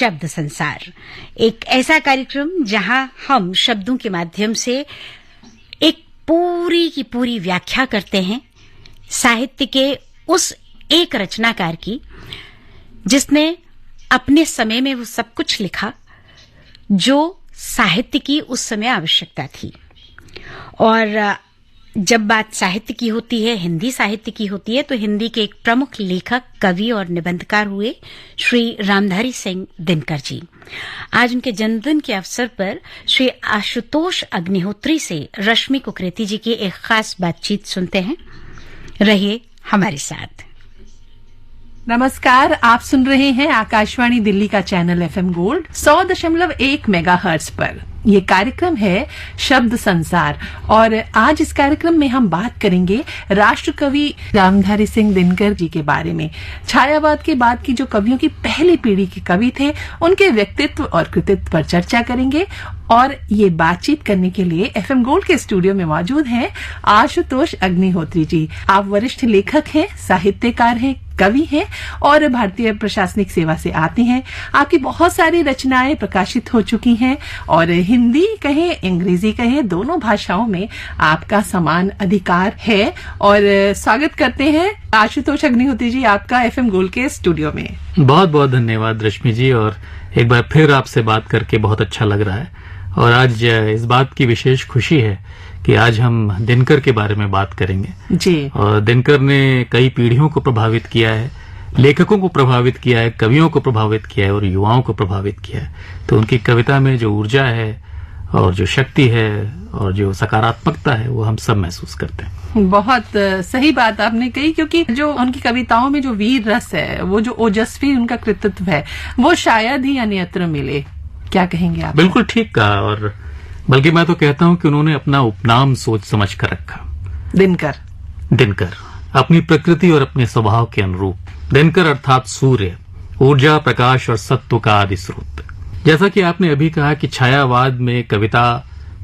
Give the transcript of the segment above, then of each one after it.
शब्द संसार, एक ऐसा कार्यक्रम जहां हम शब्दों के माध्यम से एक पूरी की पूरी व्याख्या करते हैं साहित्य के उस एक रचनाकार की जिसने अपने समय में वो सब कुछ लिखा जो साहित्य की उस समय आवश्यकता थी। और जब बात साहित्य की होती है, हिंदी साहित्य की होती है, तो हिंदी के एक प्रमुख लेखक, कवि और निबंधकार हुए श्री रामधारी सिंह दिनकर जी। आज उनके जन्मदिन के अवसर पर श्री आशुतोष अग्निहोत्री से रश्मि कुकरेती जी की एक खास बातचीत सुनते हैं। रहिए हमारे साथ। नमस्कार, आप सुन रहे हैं आकाशवाणी दिल्ली का चैनल FM गोल्ड 100.1 मेगाहर्ट्ज पर। ये कार्यक्रम है शब्द संसार और आज इस कार्यक्रम में हम बात करेंगे राष्ट्र कवि रामधारी सिंह दिनकर जी के बारे में। छायावाद के बाद की जो कवियों की पहली पीढ़ी के कवि थे, उनके व्यक्तित्व और कृतित्व पर चर्चा करेंगे। और ये बातचीत करने के लिए FM गोल्ड के स्टूडियो में मौजूद हैं आशुतोष अग्निहोत्री जी। आप वरिष्ठ लेखक हैं, साहित्यकार हैं, कवि हैं और भारतीय प्रशासनिक सेवा से आते हैं। आपकी बहुत सारी रचनाएं प्रकाशित हो चुकी हैं और हिंदी कहें, अंग्रेजी कहें, दोनों भाषाओं में आपका समान अधिकार है। और स्वागत करते हैं आशुतोष अग्निहोत्री जी आपका FM गोल्ड के स्टूडियो में। बहुत बहुत धन्यवाद रश्मि जी, और एक बार फिर आपसे बात करके बहुत अच्छा लग रहा है। और आज इस बात की विशेष खुशी है कि आज हम दिनकर के बारे में बात करेंगे जी। और दिनकर ने कई पीढ़ियों को प्रभावित किया है, लेखकों को प्रभावित किया है, कवियों को प्रभावित किया है और युवाओं को प्रभावित किया है। तो उनकी कविता में जो ऊर्जा है और जो शक्ति है और जो सकारात्मकता है वो हम सब महसूस करते हैं। बहुत सही बात आपने कही, क्योंकि जो उनकी कविताओं में जो वीर रस है, वो जो ओजस्वी उनका कृतित्व है, वो शायद ही अन्यत्र मिले। क्या कहेंगे आप? बिल्कुल ठीक कहा, और बल्कि मैं तो कहता हूं कि उन्होंने अपना उपनाम सोच समझ कर रखा, दिनकर, अपनी प्रकृति और अपने स्वभाव के अनुरूप। दिनकर अर्थात सूर्य, ऊर्जा, प्रकाश और सत्व का आदि स्रोत। जैसा कि आपने अभी कहा कि छायावाद में कविता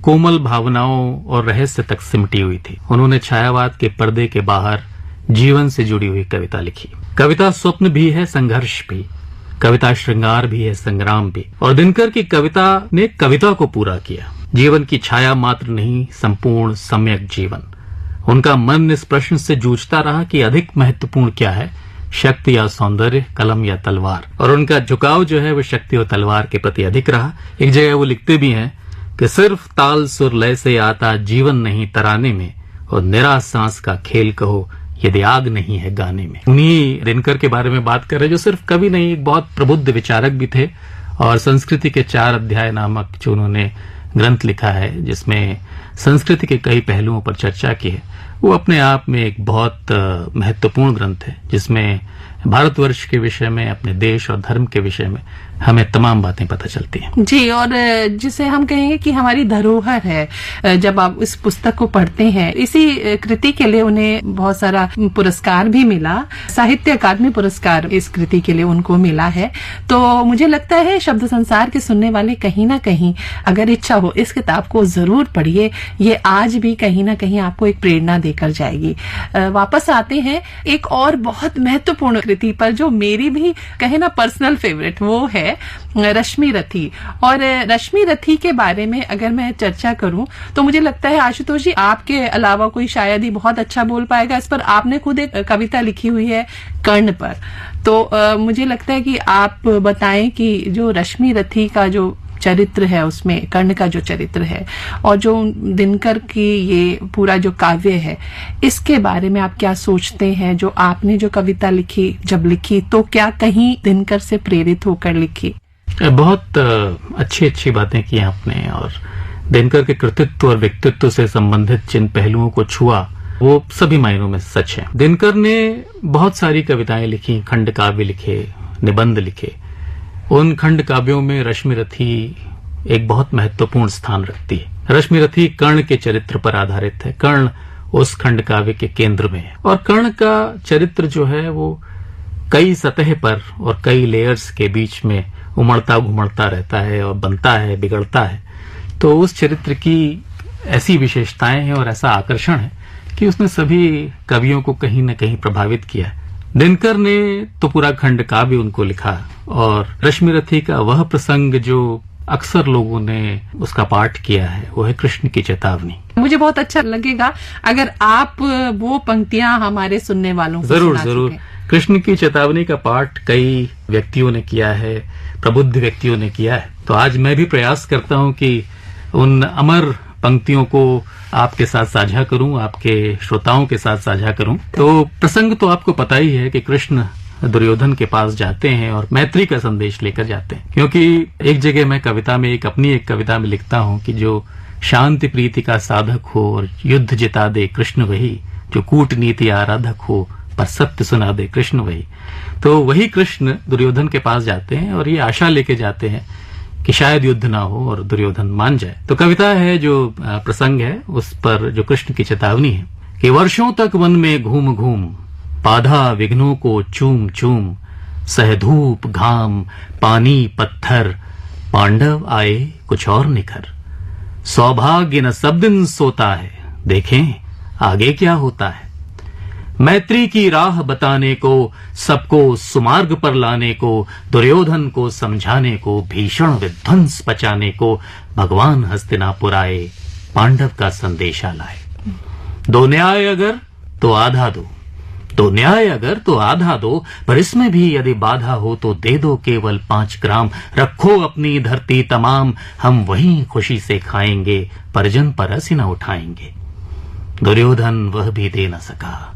कोमल भावनाओं और रहस्य तक सिमटी हुई थी। उन्होंने छायावाद के पर्दे के बाहर जीवन से जुड़ी हुई कविता लिखी। कविता स्वप्न भी है, संघर्ष भी, कविता श्रृंगार भी है, संग्राम भी। और दिनकर की कविता ने कविता को पूरा किया। जीवन की छाया मात्र नहीं, संपूर्ण सम्यक जीवन। उनका मन इस प्रश्न से जूझता रहा कि अधिक महत्वपूर्ण क्या है, शक्ति या सौंदर्य, कलम या तलवार। और उनका झुकाव जो है वो शक्ति और तलवार के प्रति अधिक रहा। एक जगह वो लिखते भी हैं कि सिर्फ ताल सुर लय से आता जीवन नहीं तराने में, और निरा सांस का खेल कहो यदि आग नहीं है गाने में। उन्हीं दिनकर के बारे में बात कर रहे हैं, जो सिर्फ कवि नहीं, एक बहुत प्रबुद्ध विचारक भी थे। और संस्कृति के 4 अध्याय नामक जो उन्होंने ग्रंथ लिखा है, जिसमें संस्कृति के कई पहलुओं पर चर्चा की है, वो अपने आप में एक बहुत महत्वपूर्ण ग्रंथ है, जिसमें भारतवर्ष के विषय में, अपने देश और धर्म के विषय में हमें तमाम बातें पता चलती हैं जी। और जिसे हम कहेंगे कि हमारी धरोहर है। जब आप इस पुस्तक को पढ़ते हैं, इसी कृति के लिए उन्हें बहुत सारा पुरस्कार भी मिला, साहित्य अकादमी पुरस्कार इस कृति के लिए उनको मिला है। तो मुझे लगता है शब्द संसार के सुनने वाले कहीं ना कहीं अगर इच्छा हो इस किताब को जरूर पढ़िए। ये आज भी कहीं ना कहीं आपको एक प्रेरणा देकर जाएगी। वापस आते हैं एक और बहुत महत्वपूर्ण कृति पर, जो मेरी भी कहे ना पर्सनल फेवरेट, वो है रश्मि रथी। और रश्मि रथी के बारे में अगर मैं चर्चा करूं तो मुझे लगता है आशुतोष जी आपके अलावा कोई शायद ही बहुत अच्छा बोल पाएगा इस पर। आपने खुद एक कविता लिखी हुई है कर्ण पर, तो मुझे लगता है कि आप बताएं कि जो रश्मि रथी का जो चरित्र है, उसमें कर्ण का जो चरित्र है और जो दिनकर की ये पूरा जो काव्य है, इसके बारे में आप क्या सोचते हैं? जो आपने जो कविता लिखी, जब लिखी तो क्या कहीं दिनकर से प्रेरित होकर लिखी? बहुत अच्छी बातें की आपने, और दिनकर के कृतित्व और व्यक्तित्व से संबंधित जिन पहलुओं को छुआ वो सभी मायनों में सच है। दिनकर ने बहुत सारी कविताएं लिखी, खंड काव्य लिखे, निबंध लिखे। उन खंड काव्यों में रश्मि रथी एक बहुत महत्वपूर्ण स्थान रखती है। रश्मि रथी कर्ण के चरित्र पर आधारित है। कर्ण उस खंड काव्य के केंद्र में है, और कर्ण का चरित्र जो है वो कई सतह पर और कई लेयर्स के बीच में उमड़ता घुमड़ता रहता है और बनता है, बिगड़ता है। तो उस चरित्र की ऐसी विशेषताएं हैं और ऐसा आकर्षण है कि उसने सभी कवियों को कहीं न कहीं प्रभावित किया। दिनकर ने तो पूरा खंड काव्य उनको लिखा, और रश्मि रथी का वह प्रसंग जो अक्सर लोगों ने उसका पाठ किया है वो है कृष्ण की चेतावनी। मुझे बहुत अच्छा लगेगा अगर आप वो पंक्तियां हमारे सुनने वालों को जरूर जरूर। कृष्ण की चेतावनी का पाठ कई व्यक्तियों ने किया है, प्रबुद्ध व्यक्तियों ने किया है, तो आज मैं भी प्रयास करता हूं कि उन अमर पंक्तियों को आपके साथ साझा करूं, आपके श्रोताओं के साथ साझा करूं। तो प्रसंग तो आपको पता ही है कि कृष्ण दुर्योधन के पास जाते हैं और मैत्री का संदेश लेकर जाते हैं, क्योंकि एक जगह मैं कविता में अपनी एक कविता में लिखता हूं कि जो शांति प्रीति का साधक हो और युद्ध जिता दे कृष्ण वही, जो कूटनीति आराधक हो पर सत्य सुना दे कृष्ण वही। तो वही कृष्ण दुर्योधन के पास जाते हैं और ये आशा लेके जाते हैं कि शायद युद्ध ना हो और दुर्योधन मान जाए। तो कविता है जो प्रसंग है उस पर जो कृष्ण की चेतावनी है कि वर्षों तक वन में घूम घूम, बाधा विघ्नों को चूम चूम, सह धूप घाम पानी पत्थर, पांडव आए कुछ और निखर। सौभाग्य न सब दिन सोता है, देखें आगे क्या होता है। मैत्री की राह बताने को, सबको सुमार्ग पर लाने को, दुर्योधन को समझाने को, भीषण विध्वंस बचाने को भगवान हस्तिनापुर आए, पांडव का संदेशा लाए। दो न्याय अगर तो आधा दो, तो न्याय अगर तो आधा दो, पर इसमें भी यदि बाधा हो तो दे दो केवल 5 ग्राम। रखो अपनी धरती तमाम, हम वहीं खुशी से खाएंगे, परिजन परस न उठाएंगे। दुर्योधन वह भी दे न सका,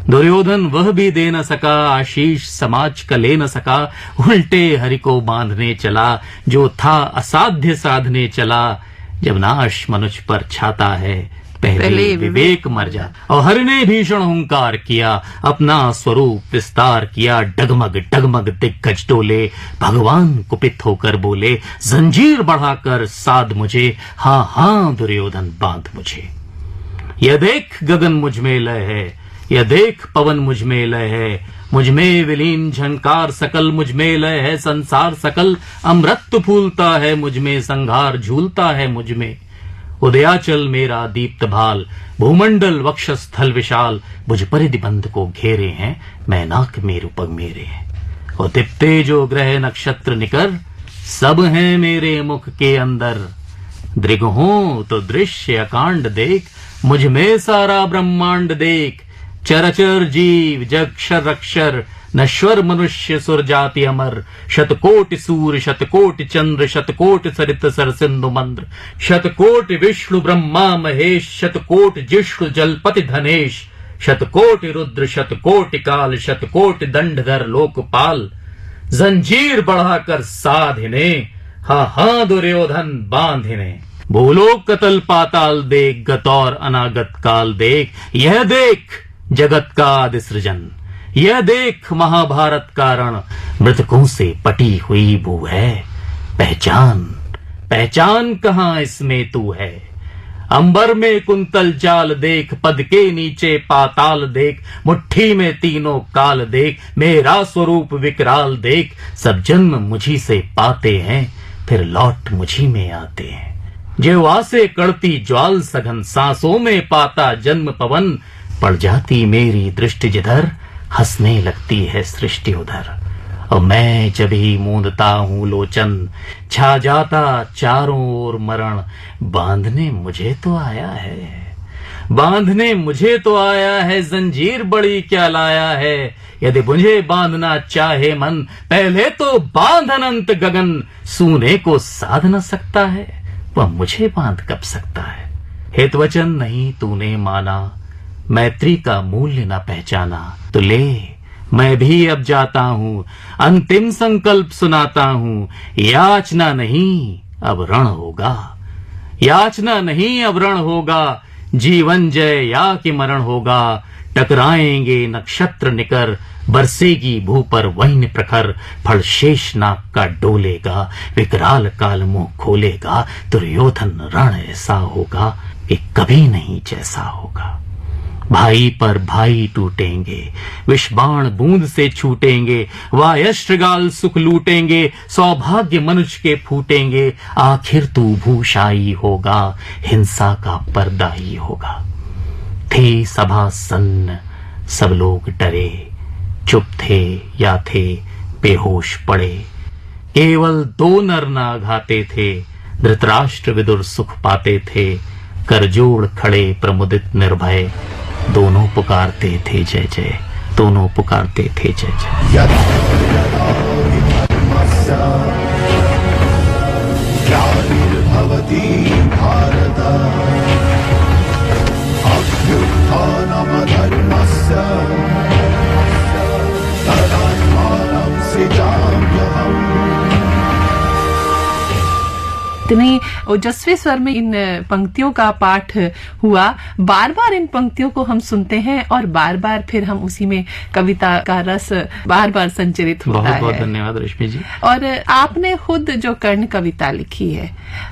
दुर्योधन वह भी दे न सका, आशीष समाज का ले न सका। उल्टे हरि को बांधने चला, जो था असाध्य साधने चला। जब नाश मनुष्य पर छाता है, पहले विवेक मर जा। और हरि ने भीषण हुंकार किया, अपना स्वरूप विस्तार किया। डगमग डगमग दिग्गज डोले, भगवान कुपित होकर बोले, जंजीर बढ़ाकर साध मुझे, हाँ हाँ दुर्योधन बांध मुझे। यह देख गगन मुझ में लय है, यह देख पवन मुझ में लय है। मुझ में विलीन झंकार सकल, मुझ में लय है संसार सकल। अमृत फूलता है मुझ में, संघार झूलता है मुझ में। उदयाचल मेरा दीप्त भाल, भूमंडल वक्षस्थल विशाल। मुझ परिधि बंध को घेरे हैं, मैनाक मेरु पग मेरे हैं। और दीप्ते जो ग्रह नक्षत्र निकर, सब हैं मेरे मुख के अंदर। दृग हो तो दृश्य अकांड देख, मुझ में सारा ब्रह्मांड देख। चरचर जीव जग क्षर अक्षर, नश्वर मनुष्य सुर जाति अमर। शतकोटि सूर्य शतकोटि चंद्र, शतकोटि सरित सर सिंधु मंद्र। शतकोटि विष्णु ब्रह्मा महेश, शतकोटि जिष्णु जलपति धनेश। शतकोटि रुद्र शतकोटि काल, शतकोटि दंडधर लोकपाल। जंजीर बढ़ाकर साधिने, हाँ हाँ दुर्योधन बांधिने। भूलोक कतल पाताल देख, गत और अनागत काल देख। यह देख जगत का आदि सृजन, यह देख महाभारत का रण। मृतकों से पटी हुई भू है, पहचान पहचान कहाँ इसमें तू है। अंबर में कुंतल जाल देख, पद के नीचे पाताल देख। मुट्ठी में तीनों काल देख, मेरा स्वरूप विकराल देख। सब जन्म मुझी से पाते हैं, फिर लौट मुझी में आते हैं। जेवा से कड़ती ज्वाल सघन, सांसों में पाता जन्म पवन। पड़ जाती मेरी दृष्टि जिधर, हंसने लगती है सृष्टि उधर। और मैं जब ही मूंदता हूँ लोचन, छा जाता चारों ओर मरण। बांधने मुझे तो आया है, बांधने मुझे तो आया है। जंजीर बड़ी क्या लाया है, यदि मुझे बांधना चाहे मन। पहले तो बांध अनंत गगन, सूने को साध न सकता है, वह मुझे बांध कब सकता है। हित वचन नहीं तूने माना, मैत्री का मूल्य न पहचाना। तो ले मैं भी अब जाता हूँ, अंतिम संकल्प सुनाता हूँ। याचना नहीं अब रण होगा, याचना नहीं अब रण होगा। जीवन जय या कि मरण होगा। टकराएंगे नक्षत्र निकर, बरसेगी भू पर वैन प्रखर। फल शेष नाग का डोलेगा, विकराल काल मुंह खोलेगा। दुर्योधन रण ऐसा होगा कि कभी नहीं जैसा होगा। भाई पर भाई टूटेंगे, विषबाण बूंद से छूटेंगे। वायश्रगाल सुख लूटेंगे, सौभाग्य मनुष्य के फूटेंगे। आखिर तू भूषाई होगा, हिंसा का पर्दा ही होगा। थी सभा सन्न, सब लोग डरे। चुप थे या थे बेहोश पड़े। केवल 2 नर नाग आते थे, धृतराष्ट्र विदुर सुख पाते थे। करजोड़ खड़े प्रमुदित निर्भय, दोनों पुकारते थे जय जय, दोनों पुकारते थे जय जय। ग्लानिर्भवति भारत, अभ्युत्थानमधर्मस्य, तदात्मानं सृजाम्यहम्। इतने ओजस्वी स्वर में इन पंक्तियों का पाठ हुआ। बार बार इन पंक्तियों को हम सुनते हैं और बार बार फिर हम उसी में कविता का रस बार बार संचरित होता है। बहुत बहुत धन्यवाद रश्मि जी। और आपने खुद जो कर्ण कविता लिखी है,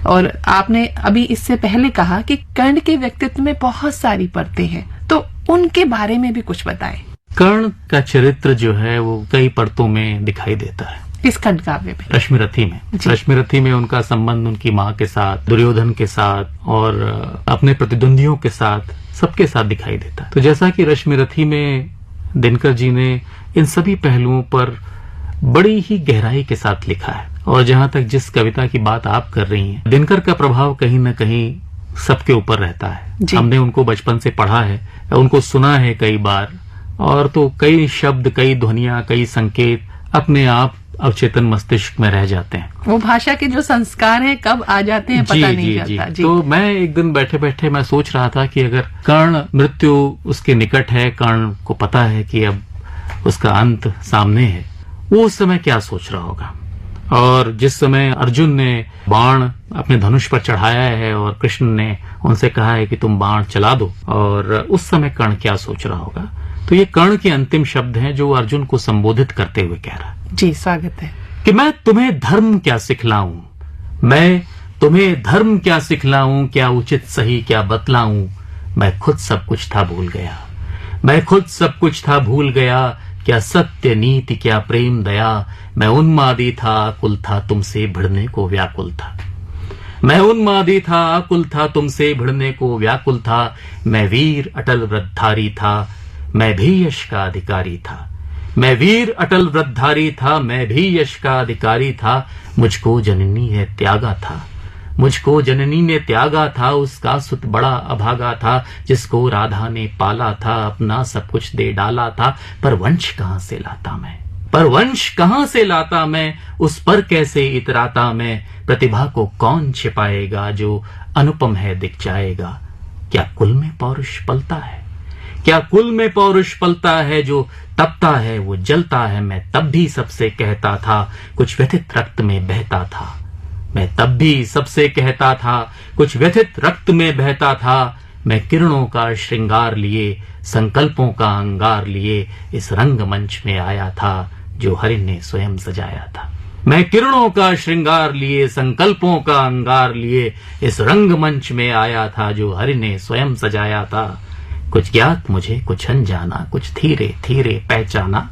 और आपने अभी इससे पहले कहा कि कर्ण के व्यक्तित्व में बहुत सारी परतें हैं, तो उनके बारे में भी कुछ बताएं। कर्ण का चरित्र जो है वो कई परतों में दिखाई देता है। किस खंड काव्य में? रश्मिरथी में। रश्मिरथी में उनका संबंध उनकी माँ के साथ, दुर्योधन के साथ और अपने प्रतिद्वंदियों के साथ, सबके साथ दिखाई देता है। तो जैसा कि रश्मिरथी में दिनकर जी ने इन सभी पहलुओं पर बड़ी ही गहराई के साथ लिखा है। और जहां तक जिस कविता की बात आप कर रही हैं, दिनकर का प्रभाव कहीं न कहीं सबके ऊपर रहता है। हमने उनको बचपन से पढ़ा है, उनको सुना है कई बार, और तो कई शब्द, कई ध्वनियां, कई संकेत अपने आप अवचेतन मस्तिष्क में रह जाते हैं। वो भाषा के जो संस्कार हैं कब आ जाते हैं पता नहीं चलता। जी। तो मैं एक दिन बैठे बैठे मैं सोच रहा था कि अगर कर्ण मृत्यु उसके निकट है, कर्ण को पता है कि अब उसका अंत सामने है, वो उस समय क्या सोच रहा होगा। और जिस समय अर्जुन ने बाण अपने धनुष पर चढ़ाया है और कृष्ण ने उनसे कहा है कि तुम बाण चला दो, और उस समय कर्ण क्या सोच रहा होगा। तो ये कर्ण के अंतिम शब्द हैं जो अर्जुन को संबोधित करते हुए कह रहा है। जी, स्वागत है। कि मैं तुम्हें धर्म क्या सिखलाऊं, मैं तुम्हें धर्म क्या सिखलाऊं, क्या उचित सही क्या बतलाऊं। मैं खुद सब कुछ था भूल गया, मैं खुद सब कुछ था भूल गया। क्या सत्य नीति क्या प्रेम दया, मैं उन्मादी था आकुल था तुमसे भिड़ने को व्याकुल था। मैं उन्मादी था आकुल था तुमसे भिड़ने को व्याकुल था। मैं वीर अटल व्रतधारी था, मैं भी यश का अधिकारी था। मैं वीर अटल व्रतधारी था, मैं भी यश का अधिकारी था। मुझको जननी ने त्यागा था, मुझको जननी ने त्यागा था। उसका सुत बड़ा अभागा था, जिसको राधा ने पाला था। अपना सब कुछ दे डाला था, पर वंश कहां से लाता मैं, पर वंश कहां से लाता मैं। उस पर कैसे इतराता मैं, प्रतिभा को कौन छिपाएगा। जो अनुपम है दिख जाएगा। क्या कुल में पौरुष पलता है, क्या कुल में पौरुष पलता है। जो तपता है वो जलता है, मैं तब भी सबसे कहता था। कुछ व्यथित रक्त में बहता था, मैं तब भी सबसे कहता था। कुछ व्यथित रक्त में बहता था। मैं किरणों का श्रृंगार लिए, संकल्पों का अंगार लिए इस रंगमंच में आया था, जो हरि ने स्वयं सजाया था। मैं किरणों का श्रृंगार लिए, संकल्पों का अंगार लिए इस रंगमंच में आया था, जो हरि ने स्वयं सजाया था। कुछ ज्ञात मुझे कुछ अनजाना, कुछ धीरे धीरे पहचाना।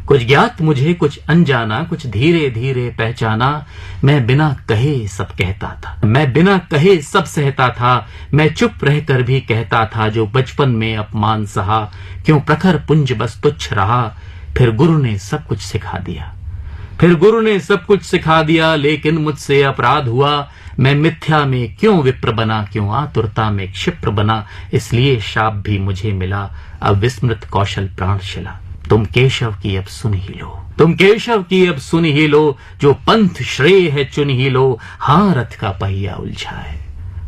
कुछ ज्ञात मुझे कुछ अनजाना, कुछ धीरे धीरे पहचाना। मैं बिना कहे सब कहता था, मैं बिना कहे सब सहता था। मैं चुप रहकर भी कहता था, जो बचपन में अपमान सहा। क्यों प्रखर पुंज बस तुच्छ रहा, फिर गुरु ने सब कुछ सिखा दिया। फिर गुरु ने सब कुछ सिखा दिया, लेकिन मुझसे अपराध हुआ। मैं मिथ्या में क्यों विप्र बना, क्यों आतुरता में क्षिप्र बना। इसलिए शाप भी मुझे मिला, अब विस्मृत कौशल प्राण शिला। तुम केशव की अब सुन ही लो, तुम केशव की अब सुन ही लो। जो पंथ श्रेय है चुन ही लो। हाँ रथ का पहिया उलझा है,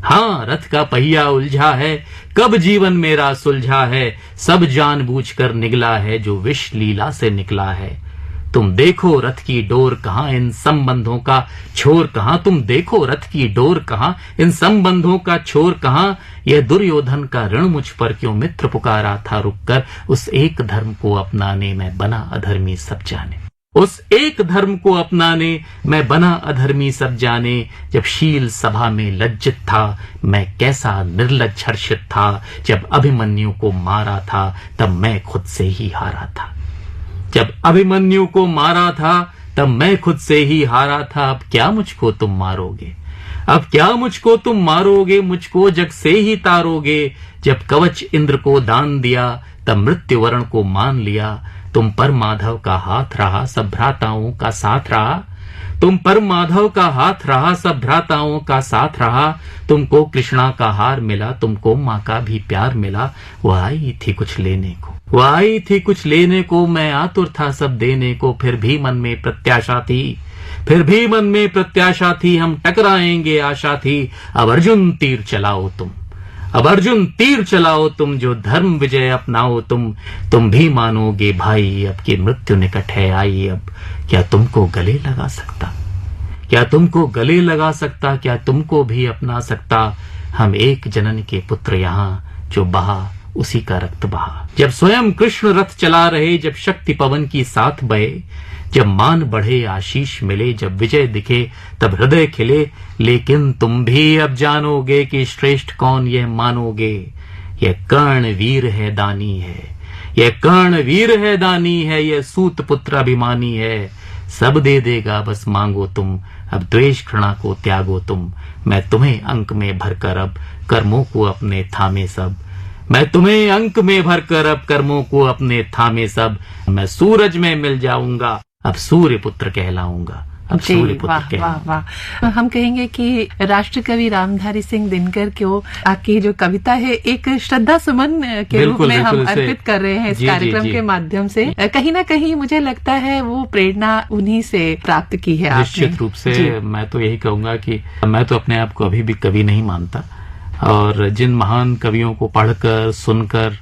हाँ रथ का पहिया उलझा है। कब जीवन मेरा सुलझा है, सब जानबूझकर निगला है, जो विष लीला से निकला है। तुम देखो रथ की डोर कहाँ, इन संबंधों का छोर कहाँ। तुम देखो रथ की डोर कहाँ, इन संबंधों का छोर कहाँ। यह दुर्योधन का ऋण मुझ पर क्यों मित्र पुकारा था रुककर। उस एक धर्म को अपनाने मैं बना अधर्मी सब जाने, उस एक धर्म को अपनाने मैं बना अधर्मी सब जाने। जब शील सभा में लज्जित था, मैं कैसा निर्लज्ज हर्षित था। जब अभिमन्यु को मारा था, तब मैं खुद से ही हारा था। जब अभिमन्यु को मारा था, तब मैं खुद से ही हारा था। अब क्या मुझको तुम मारोगे, अब क्या मुझको तुम मारोगे। मुझको जग से ही तारोगे। जब कवच इंद्र को दान दिया, तब मृत्यु वरण को मान लिया। तुम पर माधव का हाथ रहा, सब भ्राताओं का साथ रहा। तुम पर माधव का हाथ रहा, सब भ्राताओं का साथ रहा। तुमको कृष्णा का हार मिला, तुमको माँ का भी प्यार मिला। वो आई थी कुछ लेने को, वो आई थी कुछ लेने को, मैं आतुर था सब देने को। फिर भी मन में प्रत्याशा थी, फिर भी मन में प्रत्याशा थी, हम टकराएंगे आशा थी। अब अर्जुन तीर चलाओ तुम, अब अर्जुन तीर चलाओ तुम, जो धर्म विजय अपनाओ तुम भी मानोगे भाई, अब की मृत्यु निकट है आई। अब क्या तुमको गले लगा सकता, क्या तुमको गले लगा सकता, क्या तुमको भी अपना सकता। हम एक जनन के पुत्र यहाँ, जो बहा उसी का रक्त बहा। जब स्वयं कृष्ण रथ चला रहे, जब शक्ति पवन की साथ बहे, जब मान बढ़े आशीष मिले, जब विजय दिखे तब हृदय खिले। लेकिन तुम भी अब जानोगे कि श्रेष्ठ कौन यह मानोगे। यह कर्ण वीर है दानी है, यह कर्ण वीर है दानी है, यह सूत पुत्र अभिमानी है। सब दे देगा बस मांगो तुम, अब द्वेष घृणा को त्यागो तुम। मैं तुम्हें अंक में भरकर अब कर्मों को अपने थामे सब, मैं तुम्हें अंक में भरकर अब कर्मों को अपने थामे सब। मैं सूरज में मिल जाऊंगा, अब सूर्य पुत्र कहलाऊंगा, अब सूर्य पुत्र कहलाऊंगा। वाह। हम कहेंगे कि राष्ट्र कवि रामधारी सिंह दिनकर को आपकी जो कविता है एक श्रद्धा सुमन के रूप में हम अर्पित कर रहे हैं इस कार्यक्रम के माध्यम से। कहीं ना कहीं मुझे लगता है वो प्रेरणा उन्हीं से प्राप्त की है आपने। निश्चित रूप से मैं तो यही कहूंगा कि मैं तो अपने आप को अभी भी कवि नहीं मानता, और जिन महान कवियों को पढ़कर सुनकर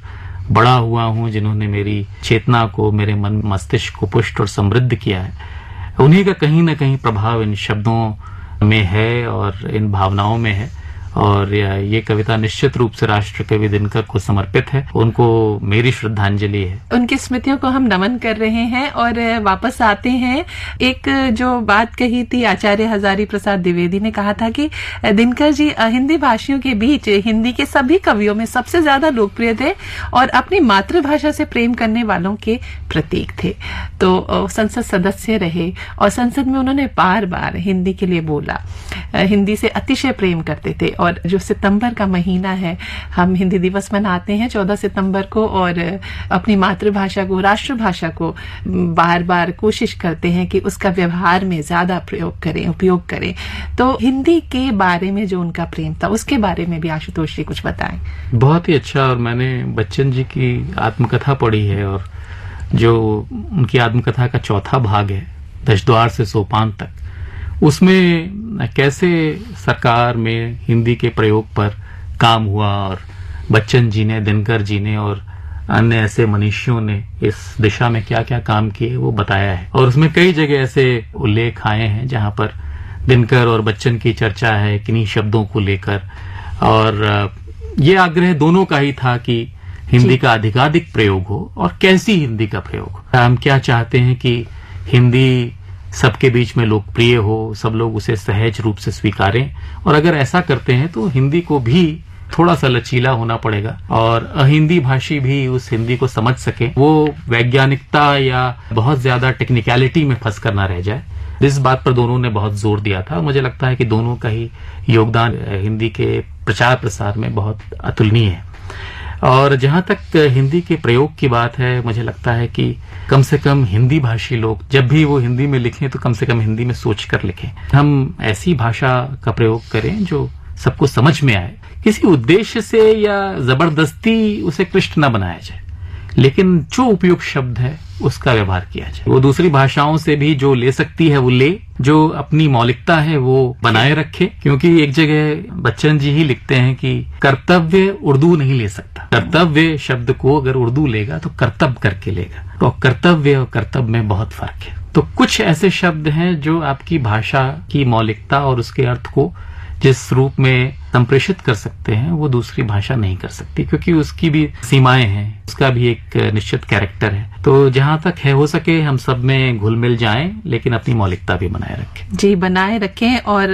बड़ा हुआ हूं, जिन्होंने मेरी चेतना को, मेरे मन मस्तिष्क को पुष्ट और समृद्ध किया है, उन्हीं का कहीं ना कहीं प्रभाव इन शब्दों में है और इन भावनाओं में है। और ये कविता निश्चित रूप से राष्ट्र कवि दिनकर को समर्पित है, उनको मेरी श्रद्धांजलि है। उनकी स्मृतियों को हम नमन कर रहे हैं और वापस आते हैं। एक जो बात कही थी आचार्य हजारी प्रसाद द्विवेदी ने कहा था कि दिनकर जी हिंदी भाषियों के बीच हिंदी के सभी कवियों में सबसे ज्यादा लोकप्रिय थे और अपनी मातृभाषा से प्रेम करने वालों के प्रतीक थे। तो संसद सदस्य रहे और संसद में उन्होंने बार बार हिंदी के लिए बोला, हिंदी से अतिशय प्रेम करते थे। और जो सितंबर का महीना है, हम हिंदी दिवस मनाते हैं 14 सितंबर को, और अपनी मातृभाषा को, राष्ट्रभाषा को बार बार कोशिश करते हैं कि उसका व्यवहार में ज्यादा प्रयोग करें, उपयोग करें। तो हिंदी के बारे में जो उनका प्रेम था, उसके बारे में भी आशुतोष जी कुछ बताएं। बहुत ही अच्छा। और मैंने बच्चन जी की आत्मकथा पढ़ी है, और जो उनकी आत्मकथा का चौथा भाग है, दशद्वार से सोपान तक, उसमें कैसे सरकार में हिंदी के प्रयोग पर काम हुआ और बच्चन जी ने, दिनकर जी ने और अन्य ऐसे मनीषियों ने इस दिशा में क्या क्या काम किए वो बताया है। और उसमें कई जगह ऐसे उल्लेख आए हैं जहां पर दिनकर और बच्चन की चर्चा है किन्हीं शब्दों को लेकर। और ये आग्रह दोनों का ही था कि हिंदी का अधिकाधिक प्रयोग हो और कैसी हिंदी का प्रयोग हो। हम क्या चाहते हैं कि हिंदी सबके बीच में लोकप्रिय हो, सब लोग उसे सहज रूप से स्वीकारें, और अगर ऐसा करते हैं तो हिंदी को भी थोड़ा सा लचीला होना पड़ेगा और अहिंदी भाषी भी उस हिंदी को समझ सके, वो वैज्ञानिकता या बहुत ज्यादा टेक्निकलिटी में फंस कर ना रह जाए। इस बात पर दोनों ने बहुत जोर दिया था। मुझे लगता है कि दोनों का ही योगदान हिंदी के प्रचार प्रसार में बहुत अतुलनीय है। और जहां तक हिंदी के प्रयोग की बात है, मुझे लगता है कि कम से कम हिंदी भाषी लोग जब भी वो हिंदी में लिखें तो कम से कम हिंदी में सोचकर लिखें। हम ऐसी भाषा का प्रयोग करें जो सबको समझ में आए, किसी उद्देश्य से या जबरदस्ती उसे क्लिष्ट न बनाया जाए, लेकिन जो उपयुक्त शब्द है उसका व्यवहार किया जाए। वो दूसरी भाषाओं से भी जो ले सकती है वो ले, जो अपनी मौलिकता है वो बनाए रखे। क्योंकि एक जगह बच्चन जी ही लिखते हैं कि कर्तव्य उर्दू नहीं ले सकता। कर्तव्य शब्द को अगर उर्दू लेगा तो कर्तव्य करके लेगा, तो कर्तव्य और कर्तव्य में बहुत फर्क है। तो कुछ ऐसे शब्द हैं जो आपकी भाषा की मौलिकता और उसके अर्थ को जिस रूप में संप्रेषित कर सकते हैं वो दूसरी भाषा नहीं कर सकती, क्योंकि उसकी भी सीमाएं हैं, उसका भी एक निश्चित कैरेक्टर है। तो जहां तक है हो सके हम सब में घुल मिल जाएं, लेकिन अपनी मौलिकता भी बनाए रखें। जी, बनाए रखें। और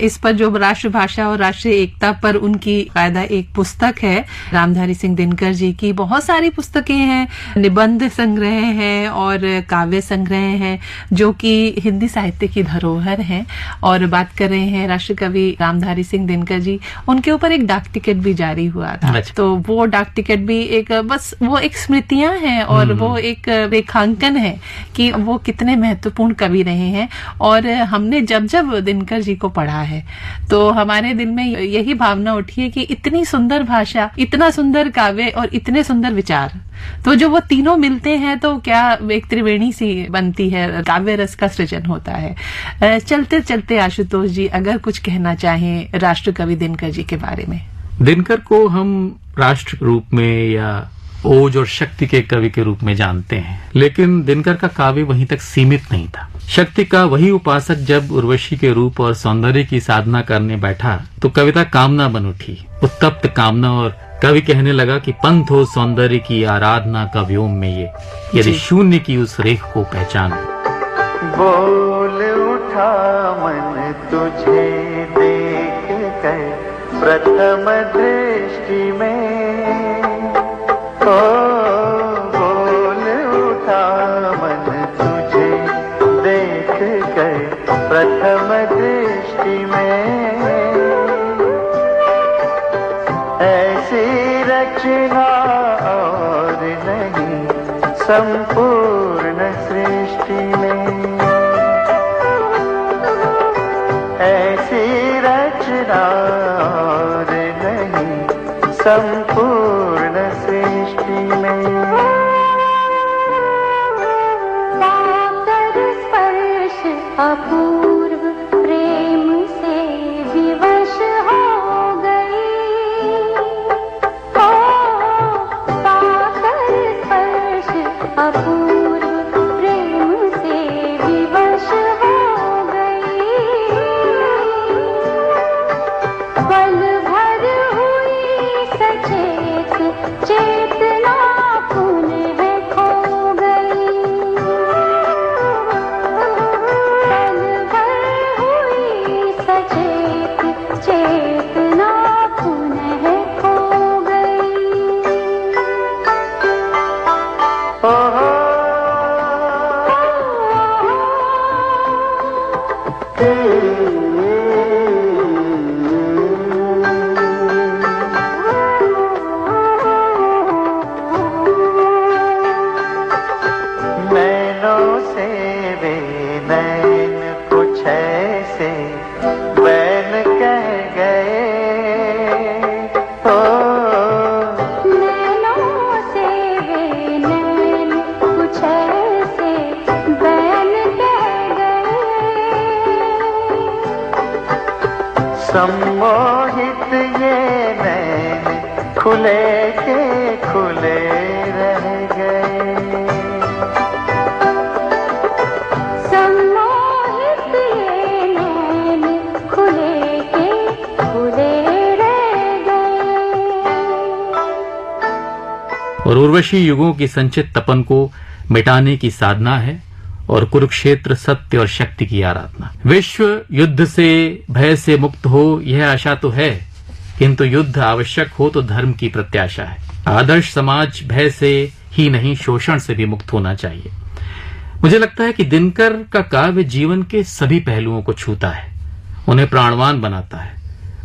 इस पर जो राष्ट्रभाषा और राष्ट्रीय एकता पर उनकी कायदा एक पुस्तक है रामधारी सिंह दिनकर जी की। बहुत सारी पुस्तकें हैं, निबंध संग्रह है और काव्य संग्रह है, जो कि हिंदी साहित्य की धरोहर है। और बात कर रहे हैं राष्ट्र कवि रामधारी सिंह दिनकर जी जी, उनके ऊपर एक डाक टिकट भी जारी हुआ था। तो वो डाक टिकट भी एक बस वो एक स्मृतियां हैं और वो एक रेखांकन है कि वो कितने महत्वपूर्ण कवि रहे हैं। और हमने जब जब दिनकर जी को पढ़ा है तो हमारे दिल में यही भावना उठी है कि इतनी सुंदर भाषा, इतना सुंदर काव्य और इतने सुंदर विचार, तो जो वो तीनों मिलते हैं तो क्या एक त्रिवेणी सी बनती है, काव्य रस का सृजन होता है। चलते चलते आशुतोष जी अगर कुछ कहना चाहें राष्ट्र कवि दिनकर जी के बारे में। दिनकर को हम राष्ट्र रूप में या ओज और शक्ति के कवि के रूप में जानते हैं, लेकिन दिनकर का काव्य वहीं तक सीमित नहीं था। शक्ति का वही उपासक जब उर्वशी के रूप और सौंदर्य की साधना करने बैठा तो कविता कामना बन उठी, उत्तप्त कामना, और कवि कहने लगा कि पंथ हो सौंदर्य की आराधना का व्योम में ये, यदि शून्य की उस रेख को पहचान। बोल उठा मन तुझे देख कर प्रथम दृष्टि में, ओ बोल उठा मन तुझे देख कर प्रथम दृष्टि में, ऐसी रचना और नहीं संपूर्ण सृष्टि में, ऐसी रचना और नहीं संपूर्ण सृष्टि में। साकर स्पर्श अपूर्व प्रेम से विवश हो गई, साकर स्पर्श अपूर्व प्रेम से विवश हो गई, पल भर हुई सचेत चेतना पुनः खो गई, पल भर हुई सचेत चेतना पुनः खो गई। नैनों से वे नैन कुछ ऐसे बैन कह गए, ओ नैनों से वे नैन कुछ ऐसे बैन कह गए, सम्मोहित ये नैन खुले के खुले रह गए, सम्मोहित ये नैन खुले के खुले रह गए। और उर्वशी युगों की संचित तपन को मिटाने की साधना है और कुरुक्षेत्र सत्य और शक्ति की आराधना। विश्व युद्ध से भय से मुक्त हो यह आशा तो है, किंतु युद्ध आवश्यक हो तो धर्म की प्रत्याशा है। आदर्श समाज भय से ही नहीं शोषण से भी मुक्त होना चाहिए। मुझे लगता है कि दिनकर का काव्य जीवन के सभी पहलुओं को छूता है, उन्हें प्राणवान बनाता है।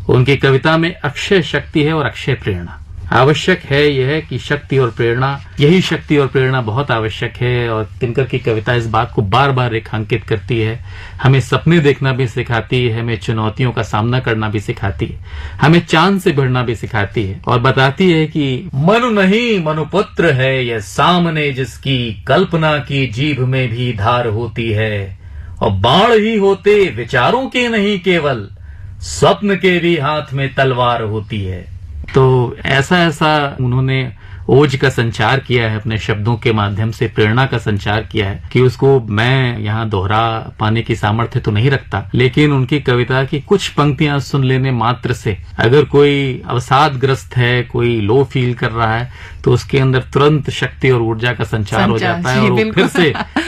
उनकी कविता में अक्षय शक्ति है और अक्षय प्रेरणा। आवश्यक है यह कि शक्ति और प्रेरणा, यही शक्ति और प्रेरणा बहुत आवश्यक है। और दिनकर की कविता इस बात को बार बार रेखांकित करती है। हमें सपने देखना भी सिखाती है, हमें चुनौतियों का सामना करना भी सिखाती है, हमें चांद से भिड़ना भी सिखाती है, और बताती है कि मनु नहीं मनुपुत्र है यह सामने जिसकी कल्पना की जीभ में भी धार होती है, और बाण ही होते विचारों के नहीं केवल स्वप्न के भी हाथ में तलवार होती है। तो ऐसा उन्होंने ओज का संचार किया है, अपने शब्दों के माध्यम से प्रेरणा का संचार किया है कि उसको मैं यहाँ दोहरा पाने की सामर्थ्य तो नहीं रखता, लेकिन उनकी कविता की कुछ पंक्तियां सुन लेने मात्र से अगर कोई अवसादग्रस्त है, कोई लो फील कर रहा है, तो उसके अंदर तुरंत शक्ति और ऊर्जा का संचार हो जाता है, और वो बिल्कुल।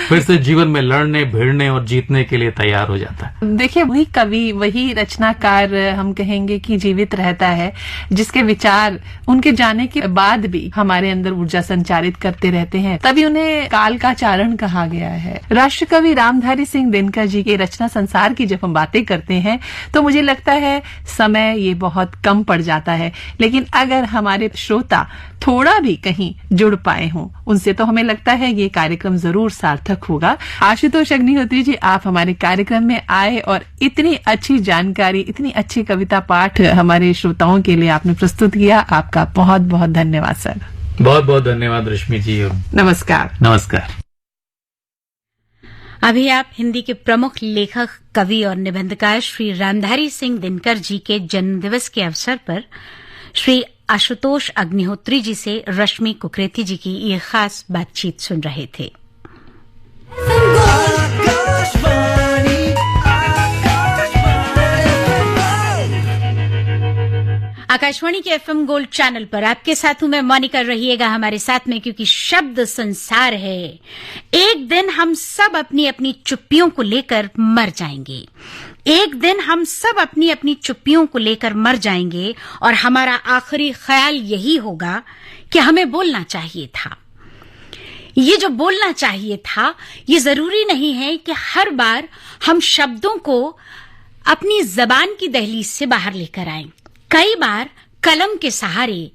फिर से जीवन में लड़ने, भिड़ने और जीतने के लिए तैयार हो जाता है। देखिए, वही कवि, वही रचनाकार हम कहेंगे कि जीवित रहता है, जिसके विचार उनके जाने के बाद भी हमारे अंदर ऊर्जा संचारित करते रहते हैं। तभी उन्हें काल का चारण कहा गया है। राष्ट्र कवि रामधारी सिंह दिनकर जी के रचना संसार की जब हम बातें करते हैं तो मुझे लगता है समय ये बहुत कम पड़ जाता है, लेकिन अगर हमारे श्रोता थोड़ा भी कहीं जुड़ पाए हों उनसे, तो हमें लगता है ये कार्यक्रम जरूर सार्थक होगा। आशुतोष अग्निहोत्री जी, आप हमारे कार्यक्रम में आए और इतनी अच्छी जानकारी, इतनी अच्छी कविता पाठ हमारे श्रोताओं के लिए आपने प्रस्तुत किया। आपका बहुत बहुत धन्यवाद सर। बहुत बहुत धन्यवाद रश्मि जी। नमस्कार। नमस्कार। अभी आप हिंदी के प्रमुख लेखक, कवि और निबंधकार श्री रामधारी सिंह दिनकर जी के जन्मदिवस के अवसर पर श्री आशुतोष अग्निहोत्री जी से रश्मि कुकरेती जी की ये खास बातचीत सुन रहे थे। आकाशवाणी के एफएम गोल्ड चैनल पर आपके साथ हूं मैं मोनिका। रहिएगा हमारे साथ में, क्योंकि शब्द संसार है। एक दिन हम सब अपनी अपनी चुप्पियों को लेकर मर जाएंगे। एक दिन हम सब अपनी अपनी चुप्पियों को लेकर मर जाएंगे और हमारा आखिरी ख्याल यही होगा कि हमें बोलना चाहिए था। ये जो बोलना चाहिए था, ये जरूरी नहीं है कि हर बार हम शब्दों को अपनी जबान की दहलीज से बाहर लेकर आएं। कई बार कलम के सहारे,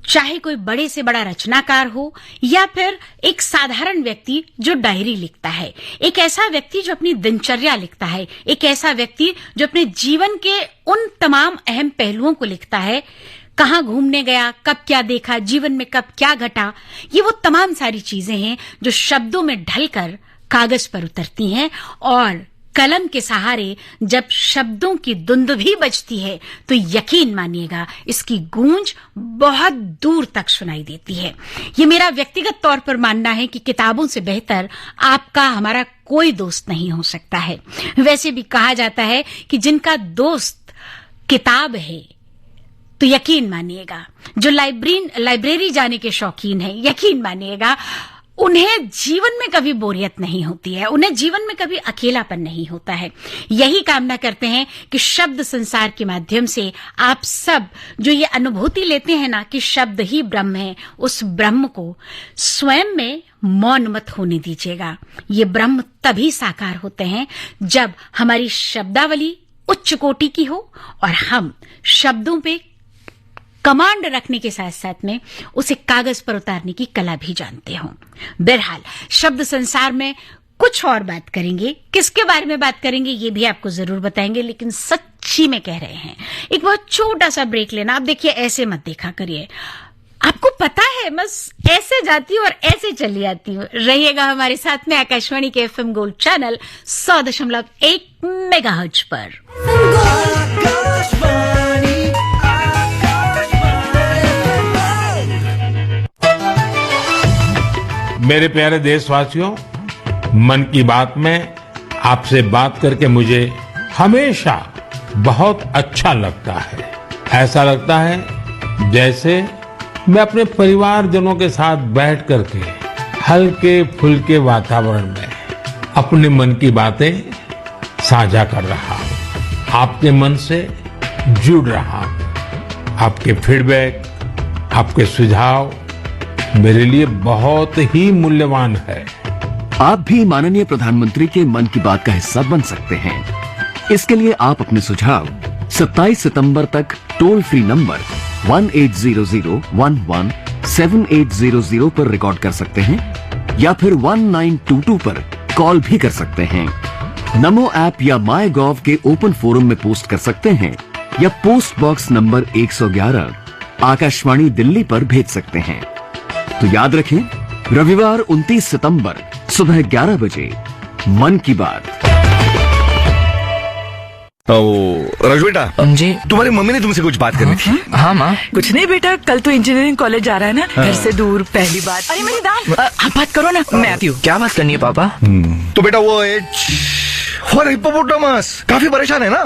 चाहे कोई बड़े से बड़ा रचनाकार हो या फिर एक साधारण व्यक्ति जो डायरी लिखता है, एक ऐसा व्यक्ति जो अपनी दिनचर्या लिखता है, एक ऐसा व्यक्ति जो अपने जीवन के उन तमाम अहम पहलुओं को लिखता है, कहाँ घूमने गया, कब क्या देखा, जीवन में कब क्या घटा, ये वो तमाम सारी चीजें हैं जो शब्दों में ढलकर कागज पर उतरती हैं। और कलम के सहारे जब शब्दों की दुंदुभी बजती है तो यकीन मानिएगा इसकी गूंज बहुत दूर तक सुनाई देती है। ये मेरा व्यक्तिगत तौर पर मानना है कि किताबों से बेहतर आपका, हमारा कोई दोस्त नहीं हो सकता है। वैसे भी कहा जाता है कि जिनका दोस्त किताब है, तो यकीन मानिएगा जो लाइब्रेरी जाने के शौकीन है, यकीन मानिएगा उन्हें जीवन में कभी बोरियत नहीं होती है, उन्हें जीवन में कभी अकेलापन नहीं होता है। यही कामना करते हैं कि शब्द संसार के माध्यम से आप सब जो ये अनुभूति लेते हैं ना कि शब्द ही ब्रह्म है, उस ब्रह्म को स्वयं में मौन मत होने दीजिएगा। ये ब्रह्म तभी साकार होते हैं जब हमारी शब्दावली उच्च कोटि की हो और हम शब्दों पे कमांड रखने के साथ साथ में उसे कागज पर उतारने की कला भी जानते हों। बहरहाल शब्द संसार में कुछ और बात करेंगे, किसके बारे में बात करेंगे ये भी आपको जरूर बताएंगे, लेकिन सच्ची में कह रहे हैं एक बहुत छोटा सा ब्रेक लेना। आप देखिए, ऐसे मत देखा करिए, आपको पता है बस ऐसे जाती हूँ और ऐसे चली आती हूँ। रहिएगा हमारे साथ में आकाशवाणी के एफएम गोल्ड चैनल 100.1 मेगाहर्ट्ज पर। मेरे प्यारे देशवासियों, मन की बात में आपसे बात करके मुझे हमेशा बहुत अच्छा लगता है। ऐसा लगता है जैसे मैं अपने परिवारजनों के साथ बैठ करके हल्के फुल्के वातावरण में अपने मन की बातें साझा कर रहा हूं, आपके मन से जुड़ रहा हूं। आपके फीडबैक, आपके सुझाव मेरे लिए बहुत ही मूल्यवान है। आप भी माननीय प्रधानमंत्री के मन की बात का हिस्सा बन सकते हैं। इसके लिए आप अपने सुझाव 27 सितंबर तक टोल फ्री नंबर 1800117800 पर रिकॉर्ड कर सकते हैं या फिर 1922 पर कॉल भी कर सकते हैं। नमो ऐप या माई गॉव के ओपन फोरम में पोस्ट कर सकते हैं या post box number 111 Akashvani Delhi पर भेज सकते हैं। तो याद रखें, रविवार 29 सितंबर सुबह 11 बजे मन की बात। तो राजू बेटा जी, तुम्हारी मम्मी ने तुमसे कुछ बात करनी थी। हाँ माँ। कुछ नहीं बेटा, कल तो इंजीनियरिंग कॉलेज जा रहा है ना, घर से दूर, पहली बात। अरे मेरी दाम, आप बात करो ना, मैं आती हूँ। क्या बात करनी है पापा? तो बेटा वो फॉर हिप्पोपोटामस काफी परेशान है ना?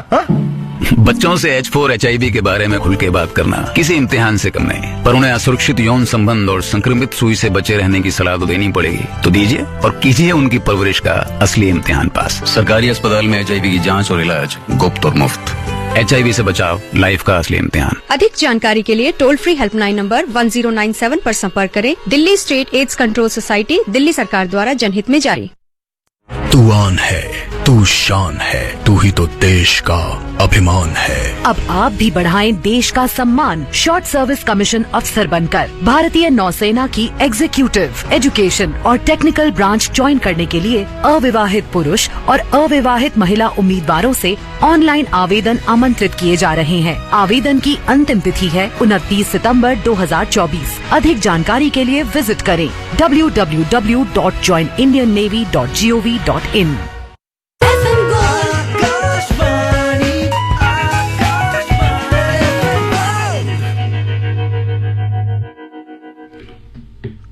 बच्चों से H4 HIV के बारे में खुल के बात करना किसी इम्तिहान से कम नहीं, पर उन्हें असुरक्षित यौन संबंध और संक्रमित सुई से बचे रहने की सलाह तो देनी पड़ेगी। तो दीजिए और कीजिए उनकी परवरिश का असली इम्तिहान पास। सरकारी अस्पताल में HIV की जांच और इलाज गुप्त और मुफ्त। HIV से बचाव, लाइफ का असली इम्तिहान। अधिक जानकारी के लिए टोल फ्री हेल्पलाइन नंबर 1097 पर संपर्क करें। Delhi state AIDS control society, Delhi सरकार द्वारा जनहित में जारी। तू आन है, तू शान है, तू ही तो देश का अभिमान है। अब आप भी बढ़ाएं देश का सम्मान शॉर्ट सर्विस कमीशन अफसर बनकर। भारतीय नौसेना की एग्जीक्यूटिव, एजुकेशन और टेक्निकल ब्रांच ज्वाइन करने के लिए अविवाहित पुरुष और अविवाहित महिला उम्मीदवारों से ऑनलाइन आवेदन आमंत्रित किए जा रहे हैं। आवेदन की अंतिम तिथि है 29 सितंबर 2024। अधिक जानकारी के लिए विजिट करें www.joinindiannavy.gov.in।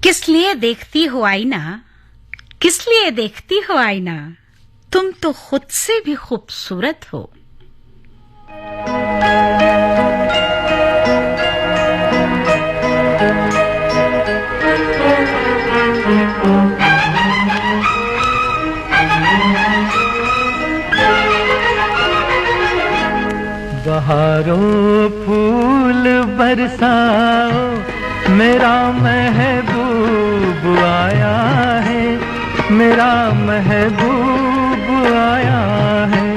किस लिए देखती हो आईना, किस लिए देखती हो आईना, तुम तो खुद से भी खूबसूरत हो। बहारों फूल बरसाओ, मेरा महबूब आया है, मेरा महबूब आया है।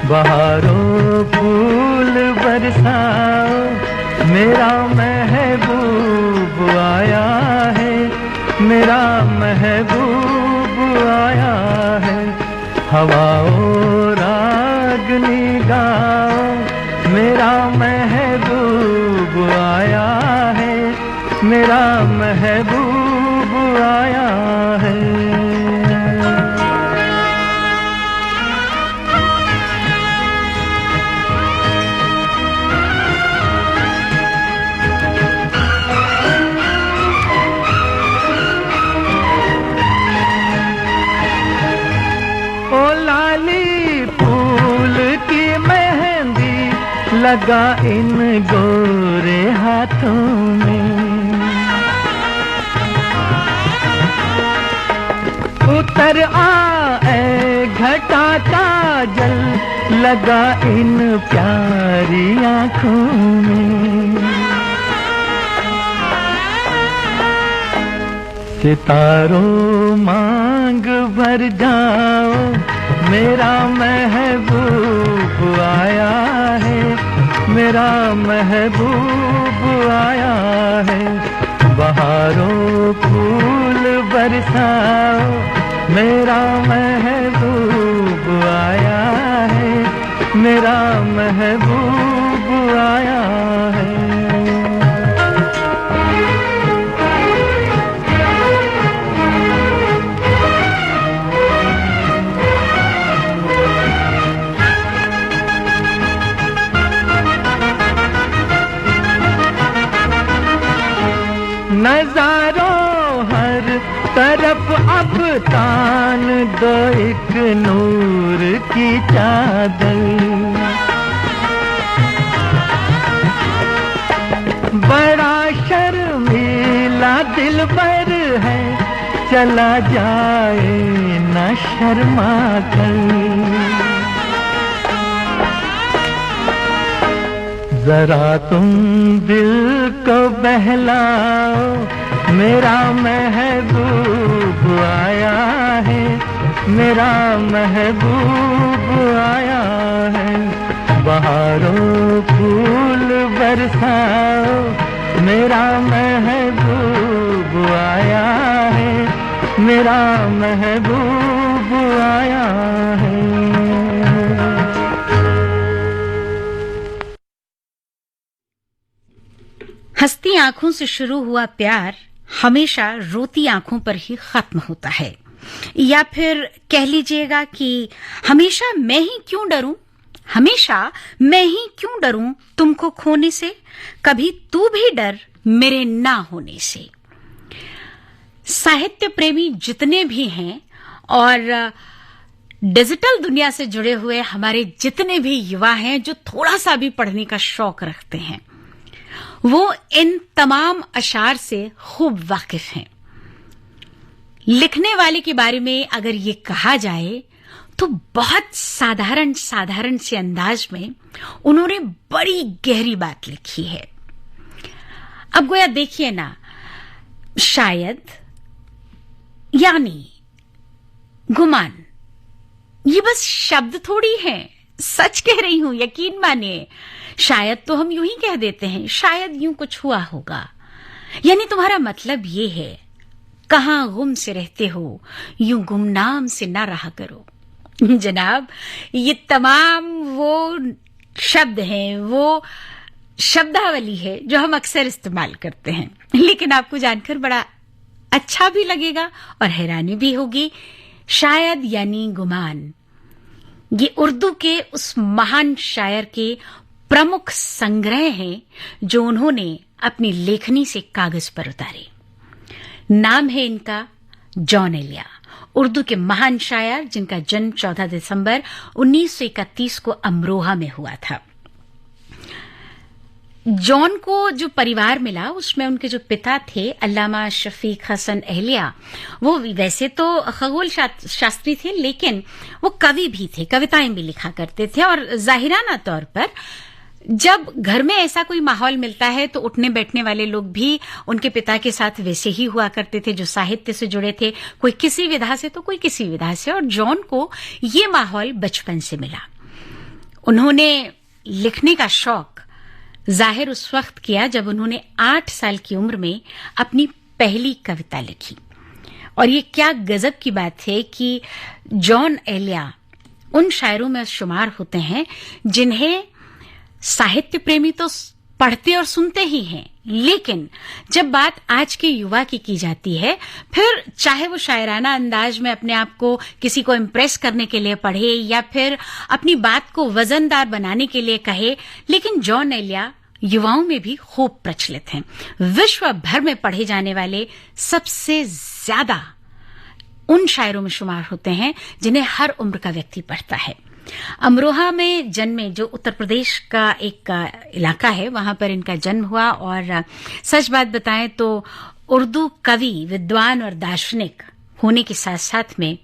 बहारों फूल बरसाओ, मेरा महबूब आया है, मेरा महबूब आया है। हवाओं रागनी गाओ, मेरा महबूब आया है, मेरा महबूब आया है। ओ लाली फूल की मेहंदी लगा इन गोरे हाथों में, उतर आए घटा का जल लगा इन प्यारी आँखों में। सितारों मांग भर जाओ, मेरा महबूब आया है, मेरा महबूब आया है। बहारों फूल बरसाओ, मेरा महबूब आया है, मेरा महबूब आया है। नजारों हर तरफ अब तान दो एक नूर की चादर। बड़ा शर्मीला दिलबर है, चला जाए न शर्मा कर। जरा तुम दिल को बहलाओ, मेरा महबूब आया है, मेरा महबूब आया है। बहारों फूल बरसाओ, मेरा महबूब आया है, मेरा महबूब आया है। हंसती आंखों से शुरू हुआ प्यार हमेशा रोती आंखों पर ही खत्म होता है, या फिर कह लीजिएगा कि हमेशा मैं ही क्यों डरूं, हमेशा मैं ही क्यों डरूं तुमको खोने से, कभी तू भी डर मेरे ना होने से। साहित्य प्रेमी जितने भी हैं और डिजिटल दुनिया से जुड़े हुए हमारे जितने भी युवा हैं जो थोड़ा सा भी पढ़ने का शौक रखते हैं, वो इन तमाम अशार से खूब वाकिफ हैं। लिखने वाले के बारे में अगर ये कहा जाए तो बहुत साधारण से अंदाज में उन्होंने बड़ी गहरी बात लिखी है। अब गोया देखिए ना, शायद, यानी, गुमान, ये बस शब्द थोड़ी हैं। सच कह रही हूं, यकीन मानिए। शायद तो हम यूं ही कह देते हैं, शायद यूं कुछ हुआ होगा। यानी तुम्हारा मतलब ये है, कहां गुम से रहते हो, यूं गुमनाम से ना रहा करो। जनाब, ये तमाम वो शब्द हैं, वो शब्दावली है जो हम अक्सर इस्तेमाल करते हैं, लेकिन आपको जानकर बड़ा अच्छा भी लगेगा और हैरानी भी होगी। शायद यानी गुमान, ये उर्दू के उस महान शायर के प्रमुख संग्रह हैं जो उन्होंने अपनी लेखनी से कागज पर उतारे। नाम है इनका जॉन एलिया, उर्दू के महान शायर जिनका जन्म 14 दिसंबर 1931 को अमरोहा में हुआ था। जॉन को जो परिवार मिला उसमें उनके जो पिता थे अल्लामा शफीक हसन एहलिया, वो वैसे तो खगोल शास्त्री थे, लेकिन वो कवि भी थे, कविताएं भी लिखा करते थे। और जाहिराना तौर पर जब घर में ऐसा कोई माहौल मिलता है तो उठने बैठने वाले लोग भी उनके पिता के साथ वैसे ही हुआ करते थे जो साहित्य से जुड़े थे, कोई किसी विधा से तो कोई किसी विधा से। और जॉन को ये माहौल बचपन से मिला। उन्होंने लिखने का शौक जाहिर उस वक्त किया जब उन्होंने 8 साल की उम्र में अपनी पहली कविता लिखी। और ये क्या गजब की बात है कि जॉन एलिया उन शायरों में शुमार होते हैं जिन्हें साहित्य प्रेमी तो पढ़ते और सुनते ही हैं, लेकिन जब बात आज के युवा की जाती है, फिर चाहे वो शायराना अंदाज में अपने आप को किसी को इम्प्रेस करने के लिए पढ़े या फिर अपनी बात को वजनदार बनाने के लिए कहे, लेकिन जॉन एलिया युवाओं में भी खूब प्रचलित हैं। विश्व भर में पढ़े जाने वाले सबसे ज्यादा उन शायरों में शुमार होते हैं जिन्हें हर उम्र का व्यक्ति पढ़ता है। अमरोहा में जन्मे, जो उत्तर प्रदेश का एक इलाका है, वहां पर इनका जन्म हुआ। और सच बात बताएं तो उर्दू कवि, विद्वान और दार्शनिक होने के साथ साथ में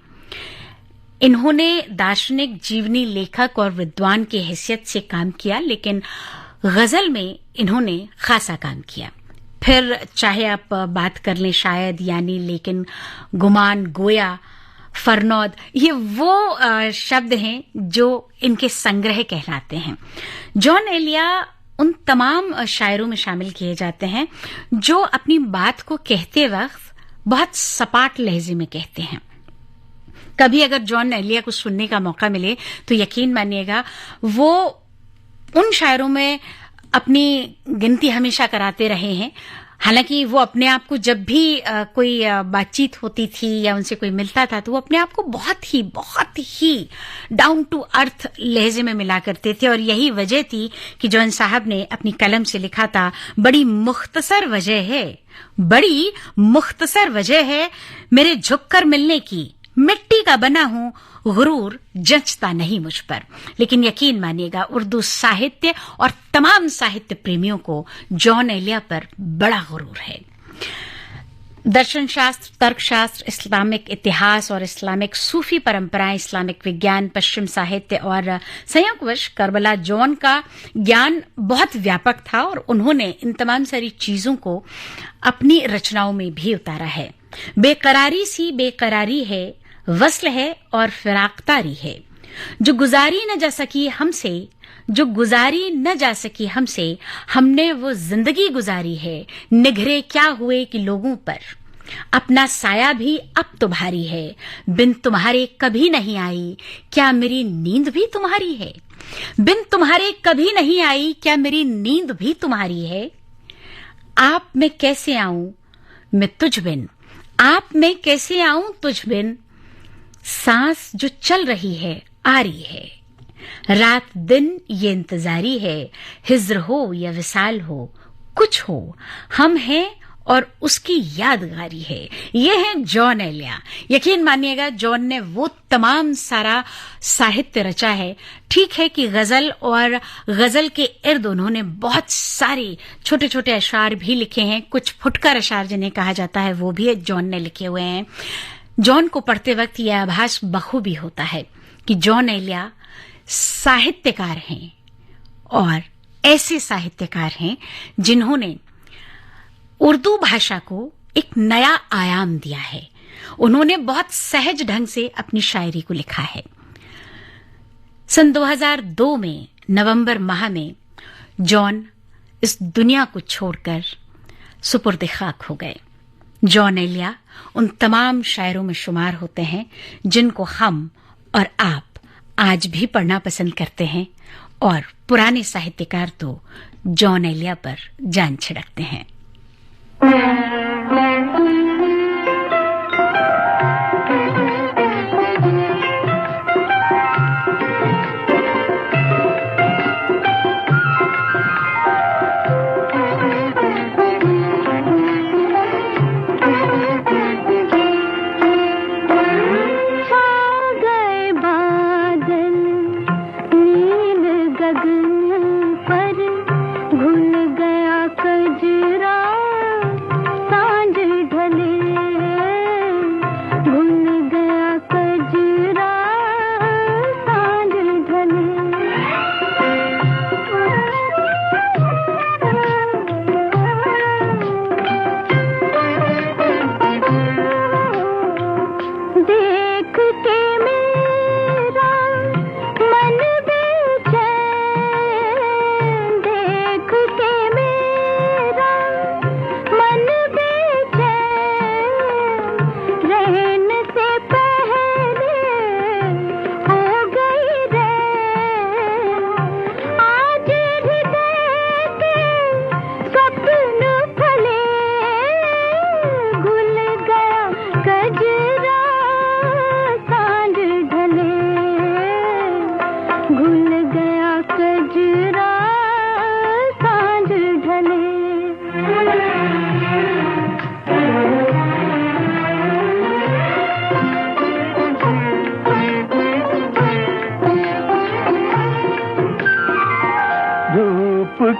इन्होंने दार्शनिक, जीवनी लेखक और विद्वान की हैसियत से काम किया, लेकिन गजल में इन्होंने खासा काम किया। फिर चाहे आप बात कर लें शायद, यानी, लेकिन, गुमान, गोया, फरनौद, ये वो शब्द हैं जो इनके संग्रह कहलाते हैं। जॉन एलिया उन तमाम शायरों में शामिल किए जाते हैं जो अपनी बात को कहते वक्त बहुत सपाट लहजे में कहते हैं। कभी अगर जॉन एलिया को सुनने का मौका मिले तो यकीन मानिएगा वो उन शायरों में अपनी गिनती हमेशा कराते रहे हैं। हालांकि वो अपने आप को जब भी कोई बातचीत होती थी या उनसे कोई मिलता था तो वो अपने आप को बहुत ही डाउन टू अर्थ लहजे में मिला करते थे। और यही वजह थी कि जॉन साहब ने अपनी कलम से लिखा था, बड़ी मुख्तसर वजह है मेरे झुककर मिलने की, मिट्टी का बना हूं, गुरूर जचता नहीं मुझ पर। लेकिन यकीन मानिएगा उर्दू साहित्य और तमाम साहित्य प्रेमियों को जॉन एलिया पर बड़ा गुरूर है। दर्शन शास्त्र, तर्कशास्त्र, इस्लामिक इतिहास और इस्लामिक सूफी परंपराएं, इस्लामिक विज्ञान, पश्चिम साहित्य और संयोगवश करबला जॉन का ज्ञान बहुत व्यापक था और उन्होंने इन तमाम सारी चीजों को अपनी रचनाओं में भी उतारा है। बेकरारी सी बेकरारी है, वस्ल है और फिराकतारी है, जो गुजारी न जा सकी हमसे, हमने वो जिंदगी गुजारी है। निघरे क्या हुए कि लोगों पर, अपना साया भी अब तो भारी है। बिन तुम्हारे कभी नहीं आई, क्या मेरी नींद भी तुम्हारी है। बिन तुम्हारे कभी नहीं आई, क्या मेरी नींद भी तुम्हारी है। आप में कैसे आऊं मैं तुझ बिन, आप में कैसे आऊं तुझ बिन, सांस जो चल रही है आ रही है। रात दिन ये इंतजारी है, हिज्र हो या विसाल हो, कुछ हो हम हैं और उसकी यादगारी है। ये है जॉन एलिया। यकीन मानिएगा, जॉन ने वो तमाम सारा साहित्य रचा है। ठीक है कि गजल और गजल के इर्द उन्होंने बहुत सारे छोटे छोटे अशार भी लिखे हैं। कुछ फुटकर अशार जिन्हें कहा जाता है वो भी जॉन ने लिखे हुए हैं। जॉन को पढ़ते वक्त यह आभास बखूबी होता है कि जॉन एलिया साहित्यकार हैं, और ऐसे साहित्यकार हैं जिन्होंने उर्दू भाषा को एक नया आयाम दिया है। उन्होंने बहुत सहज ढंग से अपनी शायरी को लिखा है। सन 2002 में नवंबर माह में जॉन इस दुनिया को छोड़कर सुपुर्द खाक हो गए। जॉन एलिया उन तमाम शायरों में शुमार होते हैं जिनको हम और आप आज भी पढ़ना पसंद करते हैं, और पुराने साहित्यकार तो जॉन एलिया पर जान छिड़कते हैं।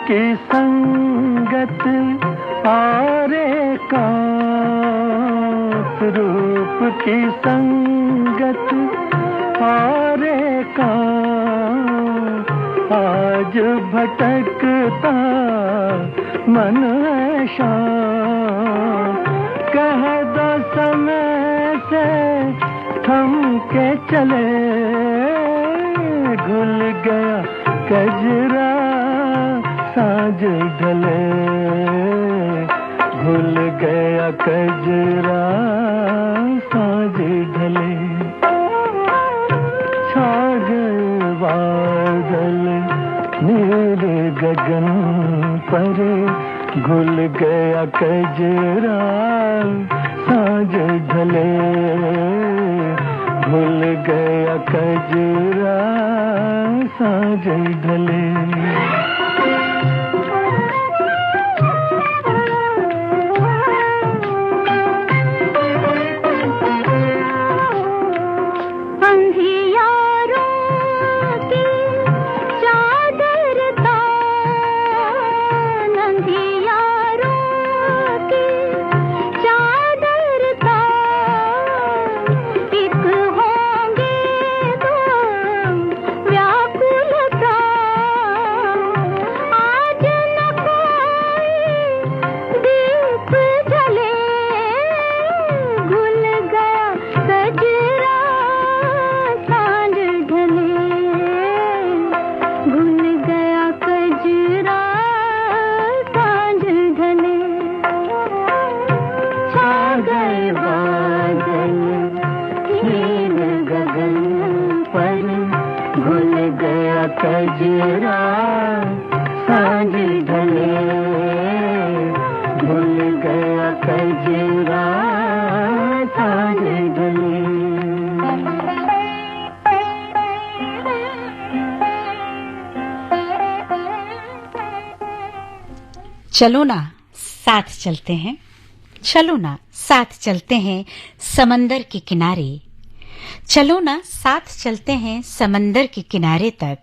की संगत और एकांत, रूप की संगत और एकांत, आज भटकता मन है शांत, कह दो समय से थम के चले, घुल गया कजरा साँझ ढले, घुल गया कजरा साँझ ढले, छा गए बादल नील गगन पर, घुल गया कजरा साँझ ढले, घुल गया कजरा साँझ ढले। चलो ना साथ चलते हैं। चलो ना साथ चलते हैं समंदर के किनारे, चलो ना साथ चलते हैं समंदर के किनारे तक,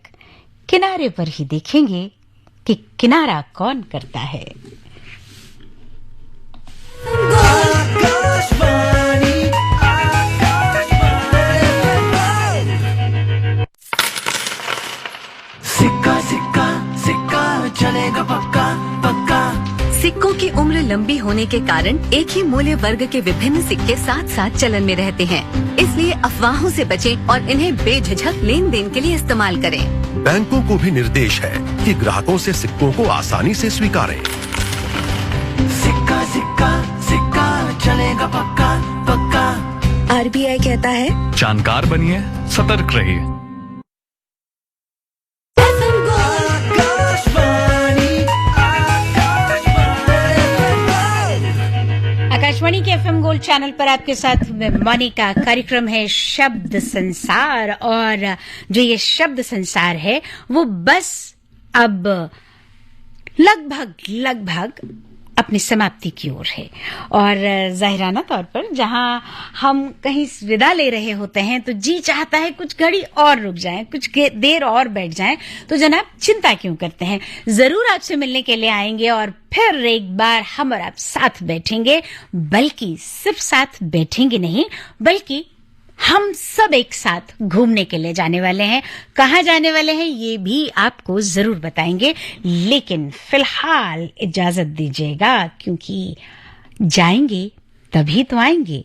किनारे पर ही देखेंगे कि किनारा कौन करता है। सिक्का सिक्का सिक्का चलेगा पक्का पक्का। सिक्कों की उम्र लंबी होने के कारण एक ही मूल्य वर्ग के विभिन्न सिक्के साथ साथ चलन में रहते हैं, इसलिए अफवाहों से बचें और इन्हें बेझिझक लेन देन के लिए इस्तेमाल करें। बैंकों को भी निर्देश है कि ग्राहकों से सिक्कों को आसानी से स्वीकारें। सिक्का सिक्का सिक्का चलेगा पक्का पक्का। आरबीआई कहता है जानकार बनिए, सतर्क रहिए। आकाशवाणी के एफएम गोल्ड चैनल पर आपके साथ मैं मोनिका। कार्यक्रम है शब्द संसार, और जो ये शब्द संसार है वो बस अब लगभग अपनी समाप्ति की ओर है। और जाहिराना तौर पर जहां हम कहीं विदा ले रहे होते हैं तो जी चाहता है कुछ घड़ी और रुक जाएं, कुछ देर और बैठ जाएं, तो जनाब चिंता क्यों करते हैं, जरूर आपसे मिलने के लिए आएंगे और फिर एक बार हम और आप साथ बैठेंगे। बल्कि सिर्फ साथ बैठेंगे नहीं, बल्कि हम सब एक साथ घूमने के लिए जाने वाले हैं। कहाँ जाने वाले हैं ये भी आपको जरूर बताएंगे, लेकिन फिलहाल इजाजत दीजिएगा, क्योंकि जाएंगे तभी तो आएंगे।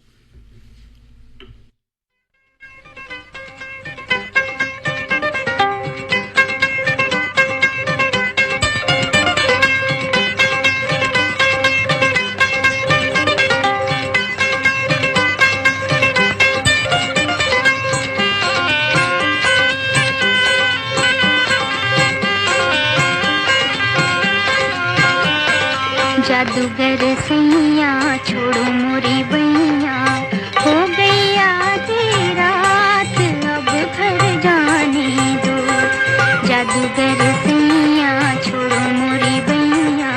जादूगर सैया छोड़ो मोरी बैया, हो गई आधी रात अब घर जाने दो। जादूगर सैया छोड़ो मोरी बैया,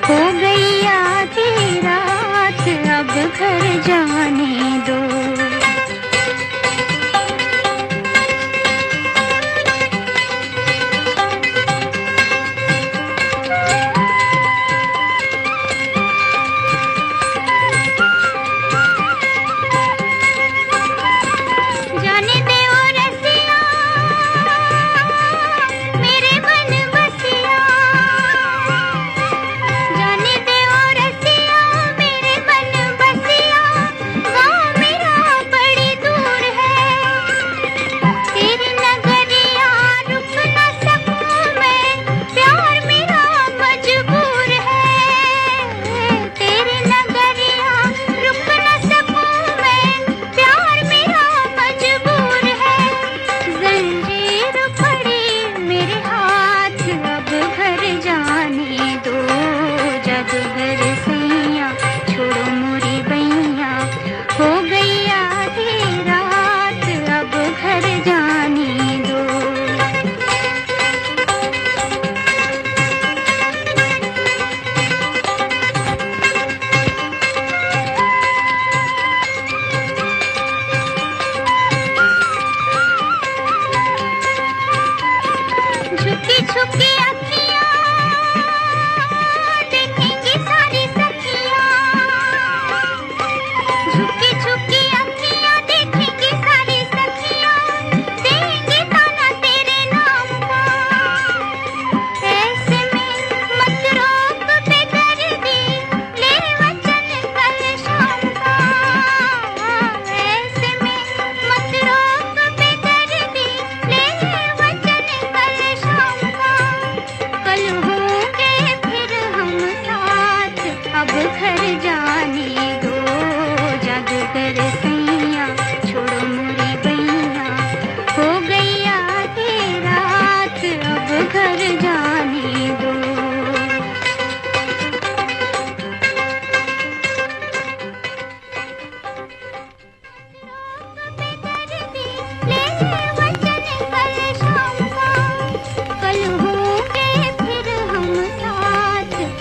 हो गई आधी रात अब घर जाने दो।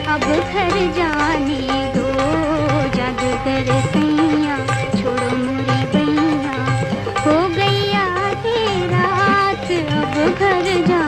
अब घर जाने दो। जादूगर सैया छोड़ो मोरी बैया, हो गई आधी रात अब घर जा